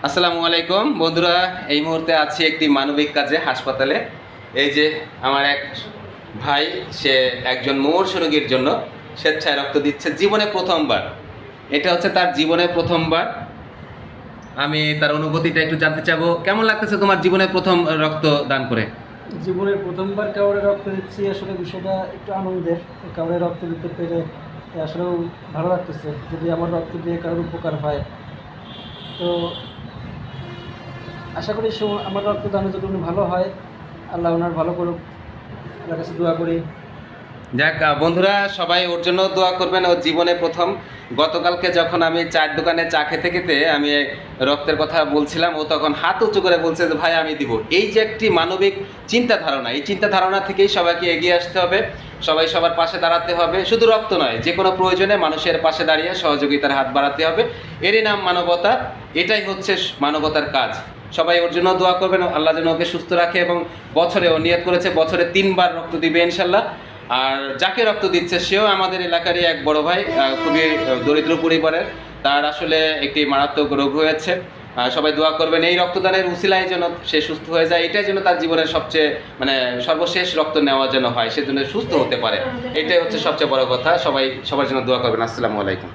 আসসালামু আলাইকুম বন্ধুরা, এই মুহূর্তে আছি একটি মানবিক কাজে হাসপাতালে। এই যে আমার এক ভাই, সে একজন মুমূর্ষু রোগীর জন্য স্বেচ্ছায় রক্ত দিচ্ছে জীবনে প্রথমবার। এটা হচ্ছে তার জীবনে প্রথমবার। আমি তার অনুভূতিটা একটু জানতে চাবো। কেমন লাগতেছে তোমার জীবনে প্রথম রক্ত দান করে? জীবনের প্রথমবার কাউরে রক্ত দিচ্ছি, আসলে বিষয়টা একটু আনন্দের। কাউরে রক্ত দিতে পেরে আসলেও ভালো লাগতেছে। যদি আমার রক্ত দিয়ে কারোর উপকার হয়, তো আশা করি আমার রক্তদানে যদি উনি ভালো হয়, আল্লাহ ওনার ভালো করুক, আল্লাহর কাছে দোয়া করি। যাক বন্ধুরা, সবাই ওর জন্য দোয়া করবেন। ওর জীবনে প্রথম। গতকালকে যখন আমি চায়ের দোকানে চা খেতে খেতে আমি রক্তের কথা বলছিলাম, ও তখন হাত উঁচু করে বলছে যে ভাই আমি দিব। এই যে একটি মানবিক চিন্তা ধারণা, এই চিন্তা ধারণা থেকেই সবাইকে এগিয়ে আসতে হবে। সবাই সবার পাশে দাঁড়াতে হবে। শুধু রক্ত নয়, যে কোনো প্রয়োজনে মানুষের পাশে দাঁড়িয়ে সহযোগিতার হাত বাড়াতে হবে। এরই নাম মানবতা। এটাই হচ্ছে মানবতার কাজ। সবাই ওর জন্য দোয়া করবেন, আল্লাহ যেন ওকে সুস্থ রাখে এবং বছরে ও নিয়ত করেছে বছরে 3 বার রক্ত দিবে ইনশাল্লাহ। আর যাকে রক্ত দিচ্ছে সেও আমাদের এলাকারই এক বড় ভাই, খুবই দরিদ্র পরিবারের। তার আসলে একটি মারাত্মক রোগ হয়েছে। সবাই দোয়া করবেন এই রক্তদানের উসিলায় যেন সে সুস্থ হয়ে যায়। এটাই যেন তার জীবনের সবচেয়ে সর্বশেষ রক্ত নেওয়া যেন হয়, সেজন্য সুস্থ হতে পারে। এটাই হচ্ছে সবচেয়ে বড় কথা। সবাই সবার জন্য দোয়া করবেন। আসসালামু আলাইকুম।